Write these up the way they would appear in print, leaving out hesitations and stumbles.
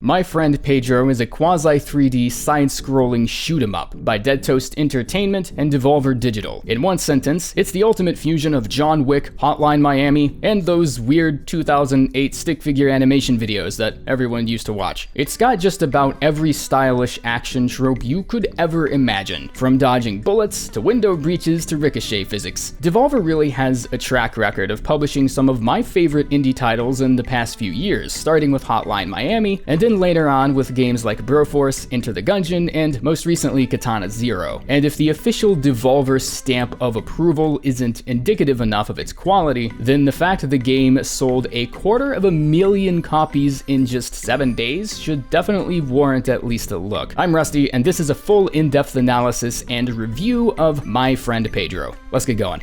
My Friend Pedro is a quasi-3D side-scrolling shoot-'em-up by Deadtoast Entertainment and Devolver Digital. In one sentence, it's the ultimate fusion of John Wick, Hotline Miami, and those weird 2008 stick figure animation videos that everyone used to watch. It's got just about every stylish action trope you could ever imagine, from dodging bullets to window breaches to ricochet physics. Devolver really has a track record of publishing some of my favorite indie titles in the past few years, starting with Hotline Miami, and then later on with games like Broforce, Enter the Gungeon, and most recently Katana Zero. And if the official Devolver stamp of approval isn't indicative enough of its quality, then the fact the game sold 250,000 copies in just 7 days should definitely warrant at least a look. I'm Rusty, and this is a full in-depth analysis and review of My Friend Pedro. Let's get going.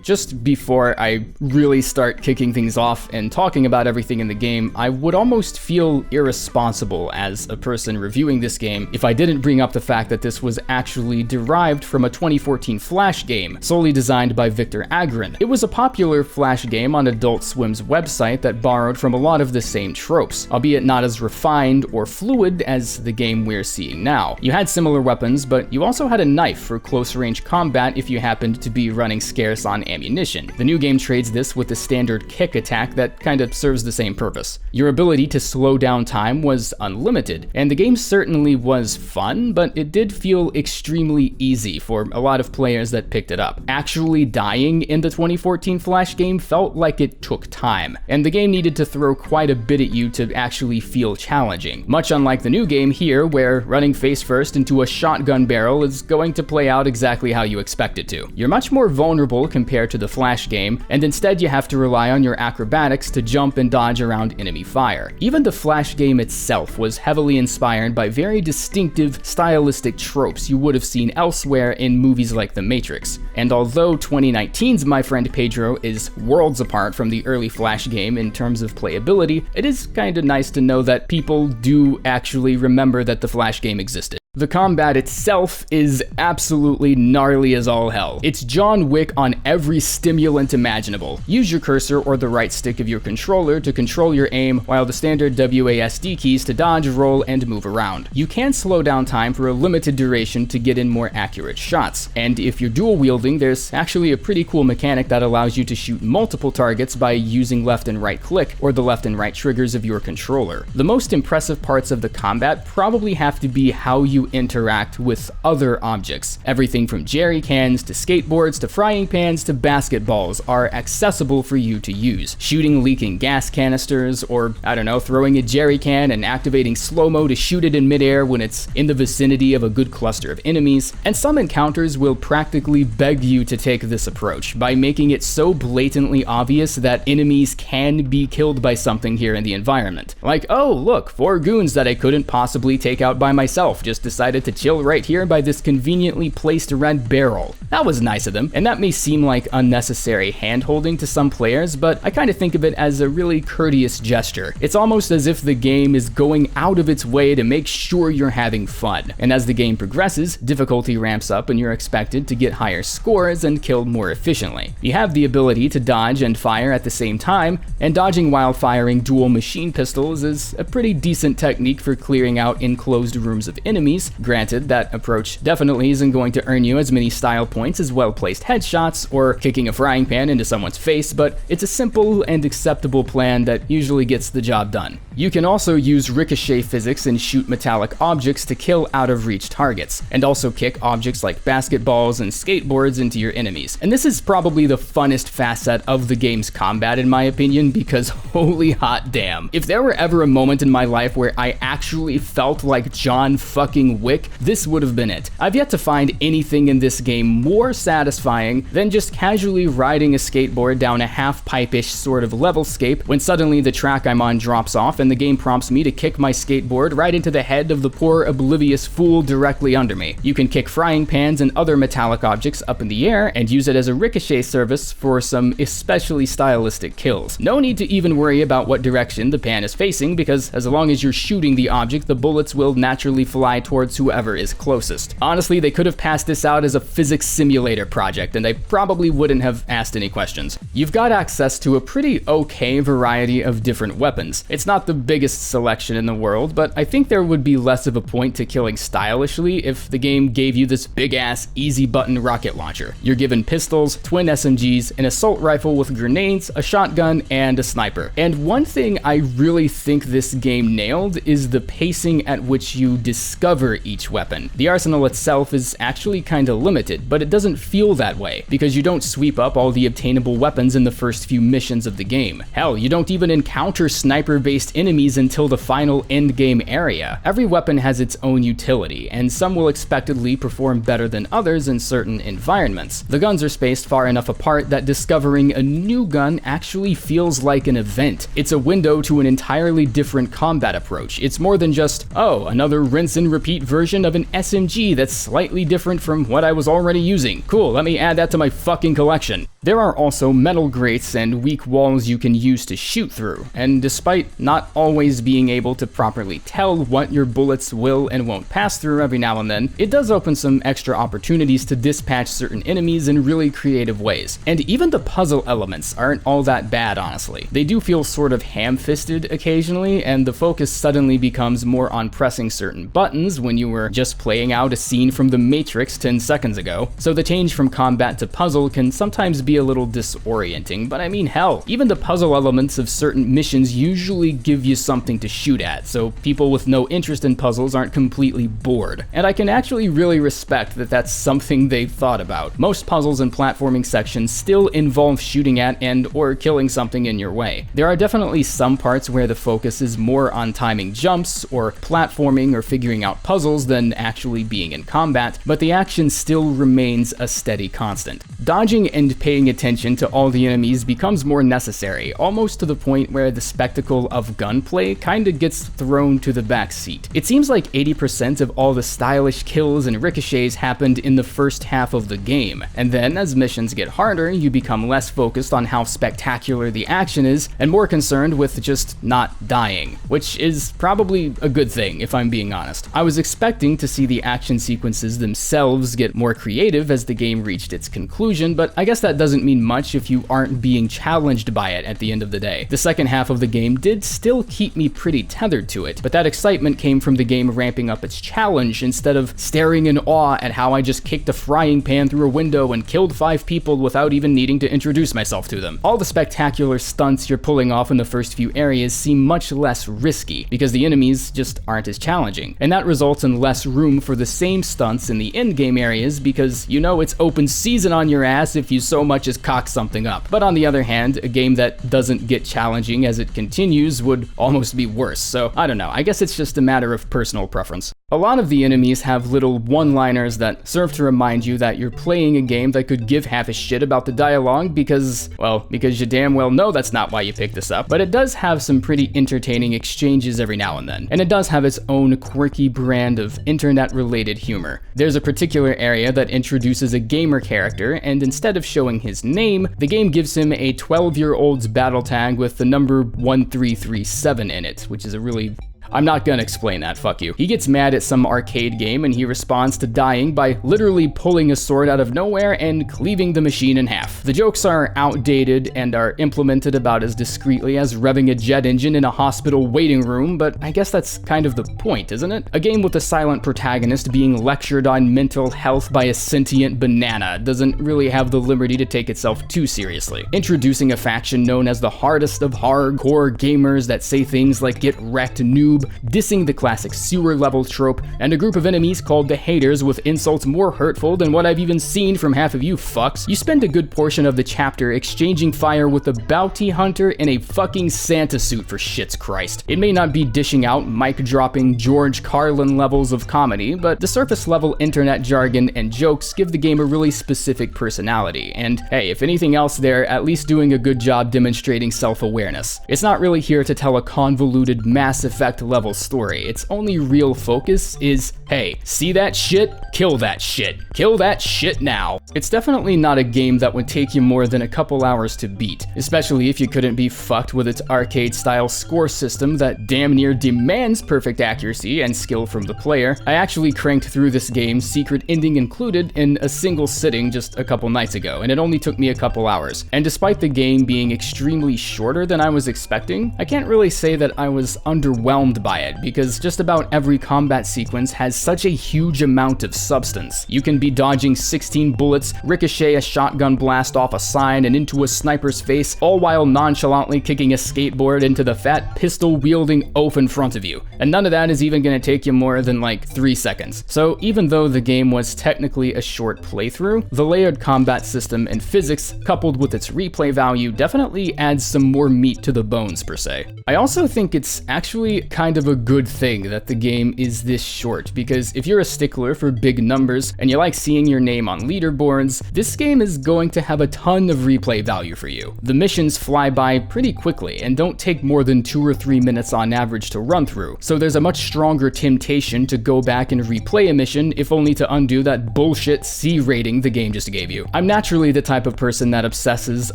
Just before I really start kicking things off and talking about everything in the game, I would almost feel irresponsible as a person reviewing this game if I didn't bring up the fact that this was actually derived from a 2014 Flash game, solely designed by Victor Agron. It was a popular Flash game on Adult Swim's website that borrowed from a lot of the same tropes, albeit not as refined or fluid as the game we're seeing now. You had similar weapons, but you also had a knife for close-range combat if you happened to be running scarce on ammunition. The new game trades this with the standard kick attack that kind of serves the same purpose. Your ability to slow down time was unlimited, and the game certainly was fun, but it did feel extremely easy for a lot of players that picked it up. Actually dying in the 2014 Flash game felt like it took time, and the game needed to throw quite a bit at you to actually feel challenging. Much unlike the new game here, where running face first into a shotgun barrel is going to play out exactly how you expect it to. You're much more vulnerable compared to the Flash game, and instead you have to rely on your acrobatics to jump and dodge around enemy fire. Even the Flash game itself was heavily inspired by very distinctive stylistic tropes you would have seen elsewhere in movies like The Matrix. And although 2019's My Friend Pedro is worlds apart from the early Flash game in terms of playability, it is kinda nice to know that people do actually remember that the Flash game existed. The combat itself is absolutely gnarly as all hell. It's John Wick on every stimulant imaginable. Use your cursor or the right stick of your controller to control your aim, while the standard WASD keys to dodge, roll, and move around. You can slow down time for a limited duration to get in more accurate shots, and if you're dual wielding, there's actually a pretty cool mechanic that allows you to shoot multiple targets by using left and right click, or the left and right triggers of your controller. The most impressive parts of the combat probably have to be how you interact with other objects. Everything from jerry cans to skateboards to frying pans to basketballs are accessible for you to use. Shooting leaking gas canisters, or I don't know, throwing a jerry can and activating slow-mo to shoot it in midair when it's in the vicinity of a good cluster of enemies. And some encounters will practically beg you to take this approach by making it so blatantly obvious that enemies can be killed by something here in the environment. Like, oh look, 4 goons that I couldn't possibly take out by myself just decided to chill right here by this conveniently placed red barrel. That was nice of them, and that may seem like unnecessary hand-holding to some players, but I kind of think of it as a really courteous gesture. It's almost as if the game is going out of its way to make sure you're having fun. And as the game progresses, difficulty ramps up and you're expected to get higher scores and kill more efficiently. You have the ability to dodge and fire at the same time, and dodging while firing dual machine pistols is a pretty decent technique for clearing out enclosed rooms of enemies. Granted, that approach definitely isn't going to earn you as many style points as well-placed headshots or kicking a frying pan into someone's face, but it's a simple and acceptable plan that usually gets the job done. You can also use ricochet physics and shoot metallic objects to kill out-of-reach targets, and also kick objects like basketballs and skateboards into your enemies. And this is probably the funnest facet of the game's combat in my opinion, because holy hot damn. If there were ever a moment in my life where I actually felt like John fucking Wick, this would have been it. I've yet to find anything in this game more satisfying than just casually riding a skateboard down a half-pipe-ish sort of levelscape when suddenly the track I'm on drops off and the game prompts me to kick my skateboard right into the head of the poor oblivious fool directly under me. You can kick frying pans and other metallic objects up in the air and use it as a ricochet service for some especially stylistic kills. No need to even worry about what direction the pan is facing, because as long as you're shooting the object, the bullets will naturally fly toward towards whoever is closest. Honestly, they could have passed this out as a physics simulator project, and I probably wouldn't have asked any questions. You've got access to a pretty okay variety of different weapons. It's not the biggest selection in the world, but I think there would be less of a point to killing stylishly if the game gave you this big-ass, easy-button rocket launcher. You're given pistols, twin SMGs, an assault rifle with grenades, a shotgun, and a sniper. And one thing I really think this game nailed is the pacing at which you discover each weapon. The arsenal itself is actually kinda limited, but it doesn't feel that way, because you don't sweep up all the obtainable weapons in the first few missions of the game. Hell, you don't even encounter sniper-based enemies until the final endgame area. Every weapon has its own utility, and some will expectedly perform better than others in certain environments. The guns are spaced far enough apart that discovering a new gun actually feels like an event. It's a window to an entirely different combat approach. It's more than just, oh, another rinse and repeat version of an SMG that's slightly different from what I was already using. Cool, let me add that to my fucking collection. There are also metal grates and weak walls you can use to shoot through, and despite not always being able to properly tell what your bullets will and won't pass through every now and then, it does open some extra opportunities to dispatch certain enemies in really creative ways. And even the puzzle elements aren't all that bad, honestly. They do feel sort of ham-fisted occasionally, and the focus suddenly becomes more on pressing certain buttons when you were just playing out a scene from The Matrix 10 seconds ago. So the change from combat to puzzle can sometimes be a little disorienting, but I mean, hell, even the puzzle elements of certain missions usually give you something to shoot at, so people with no interest in puzzles aren't completely bored. And I can actually really respect that that's something they've thought about. Most puzzles and platforming sections still involve shooting at and or killing something in your way. There are definitely some parts where the focus is more on timing jumps or platforming or figuring out puzzles than actually being in combat, but the action still remains a steady constant. Dodging and paying attention to all the enemies becomes more necessary, almost to the point where the spectacle of gunplay kinda gets thrown to the back seat. It seems like 80% of all the stylish kills and ricochets happened in the first half of the game, and then as missions get harder, you become less focused on how spectacular the action is and more concerned with just not dying, which is probably a good thing if I'm being honest. I was expecting to see the action sequences themselves get more creative as the game reached its conclusion, but I guess that doesn't mean much if you aren't being challenged by it at the end of the day. The second half of the game did still keep me pretty tethered to it, but that excitement came from the game ramping up its challenge instead of staring in awe at how I just kicked a frying pan through a window and killed 5 people without even needing to introduce myself to them. All the spectacular stunts you're pulling off in the first few areas seem much less risky, because the enemies just aren't as challenging, and that results in less room for the same stunts in the endgame areas because you know it's open season on your ass if you so much as cock something up. But on the other hand, a game that doesn't get challenging as it continues would almost be worse, so I don't know, I guess it's just a matter of personal preference. A lot of the enemies have little one-liners that serve to remind you that you're playing a game that could give half a shit about the dialogue because you damn well know that's not why you picked this up, but it does have some pretty entertaining exchanges every now and then, and it does have its own quirky brand of internet-related humor. There's a particular area that introduces a gamer character, and instead of showing his name, the game gives him a 12-year-old's battle tag with the number 1337 in it, which is a really... I'm not gonna explain that, fuck you. He gets mad at some arcade game and he responds to dying by literally pulling a sword out of nowhere and cleaving the machine in half. The jokes are outdated and are implemented about as discreetly as revving a jet engine in a hospital waiting room, but I guess that's kind of the point, isn't it? A game with a silent protagonist being lectured on mental health by a sentient banana doesn't really have the liberty to take itself too seriously. Introducing a faction known as the hardest of hardcore gamers that say things like "get wrecked, noob," dissing the classic sewer level trope, and a group of enemies called the Haters with insults more hurtful than what I've even seen from half of you fucks. You spend a good portion of the chapter exchanging fire with a bounty hunter in a fucking Santa suit, for shit's Christ. It may not be dishing out mic-dropping George Carlin levels of comedy, but the surface level internet jargon and jokes give the game a really specific personality, and hey, if anything else, they're at least doing a good job demonstrating self-awareness. It's not really here to tell a convoluted Mass Effect level story. Its only real focus is, hey, see that shit? Kill that shit. Kill that shit now. It's definitely not a game that would take you more than a couple hours to beat, especially if you couldn't be fucked with its arcade-style score system that damn near demands perfect accuracy and skill from the player. I actually cranked through this game, secret ending included, in a single sitting just a couple nights ago, and it only took me a couple hours. And despite the game being extremely shorter than I was expecting, I can't really say that I was underwhelmed by it, because just about every combat sequence has such a huge amount of substance. You can be dodging 16 bullets, ricochet a shotgun blast off a sign and into a sniper's face, all while nonchalantly kicking a skateboard into the fat pistol-wielding oaf in front of you. And none of that is even gonna take you more than like 3 seconds. So even though the game was technically a short playthrough, the layered combat system and physics, coupled with its replay value, definitely adds some more meat to the bones per se. I also think it's actually kind of a good thing that the game is this short, because if you're a stickler for big numbers and you like seeing your name on leaderboards, this game is going to have a ton of replay value for you. The missions fly by pretty quickly and don't take more than 2 or 3 minutes on average to run through, so there's a much stronger temptation to go back and replay a mission, if only to undo that bullshit C rating the game just gave you. I'm naturally the type of person that obsesses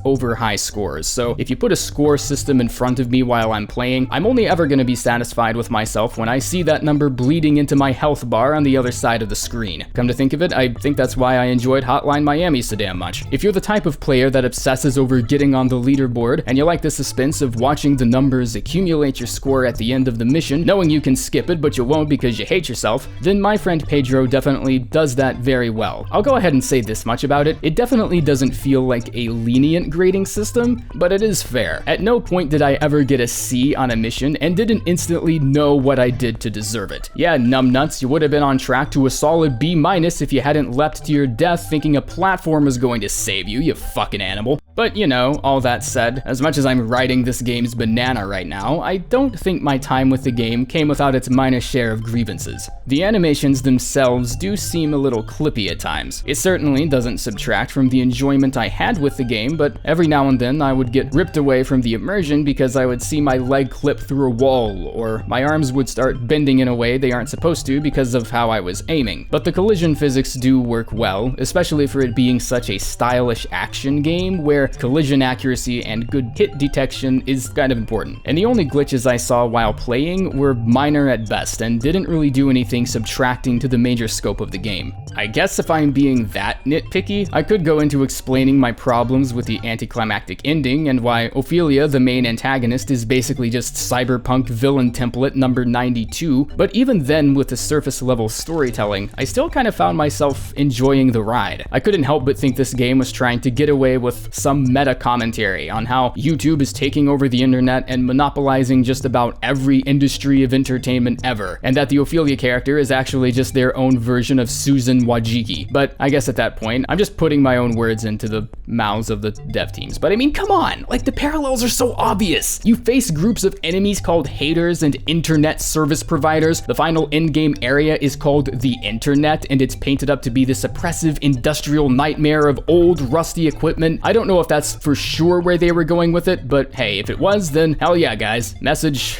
over high scores, so if you put a score system in front of me while I'm playing, I'm only ever going to be satisfied with myself when I see that number bleeding into my health bar on the other side of the screen. Come to think of it, I think that's why I enjoyed Hotline Miami so damn much. If you're the type of player that obsesses over getting on the leaderboard, and you like the suspense of watching the numbers accumulate your score at the end of the mission, knowing you can skip it but you won't because you hate yourself, then My Friend Pedro definitely does that very well. I'll go ahead and say this much about it. It definitely doesn't feel like a lenient grading system, but it is fair. At no point did I ever get a C on a mission and didn't instantly know what I did to deserve it. Yeah, numbnuts, you would have been on track to a solid B- if you hadn't leapt to your death thinking a platform was going to save you, you fucking animal. But you know, all that said, as much as I'm riding this game's banana right now, I don't think my time with the game came without its minor share of grievances. The animations themselves do seem a little clippy at times. It certainly doesn't subtract from the enjoyment I had with the game, but every now and then I would get ripped away from the immersion because I would see my leg clip through a wall, or my arms would start bending in a way they aren't supposed to because of how I was aiming. But the collision physics do work well, especially for it being such a stylish action game where collision accuracy and good hit detection is kind of important. And the only glitches I saw while playing were minor at best and didn't really do anything subtracting to the major scope of the game. I guess if I'm being that nitpicky, I could go into explaining my problems with the anticlimactic ending and why Ophelia, the main antagonist, is basically just cyberpunk villain template number 92, but even then with the surface level storytelling, I still kind of found myself enjoying the ride. I couldn't help but think this game was trying to get away with some meta commentary on how YouTube is taking over the internet and monopolizing just about every industry of entertainment ever, and that the Ophelia character is actually just their own version of Susan Wojcicki. But I guess at that point, I'm just putting my own words into the mouths of the dev teams. But I mean, come on, like the parallels are so obvious. You face groups of enemies called haters and internet service providers. The final endgame area is called the internet, and it's painted up to be this oppressive industrial nightmare of old rusty equipment. I don't know if that's for sure where they were going with it, but hey, if it was, then hell yeah, guys. Message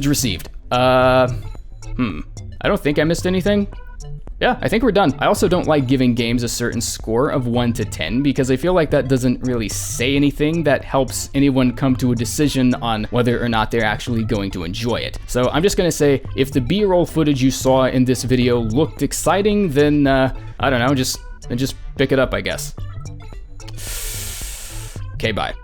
received. I don't think I missed anything. Yeah, I think we're done. I also don't like giving games a certain score of 1 to 10 because I feel like that doesn't really say anything that helps anyone come to a decision on whether or not they're actually going to enjoy it. So I'm just gonna say, if the B-roll footage you saw in this video looked exciting, then I don't know, just pick it up, I guess. Okay, bye.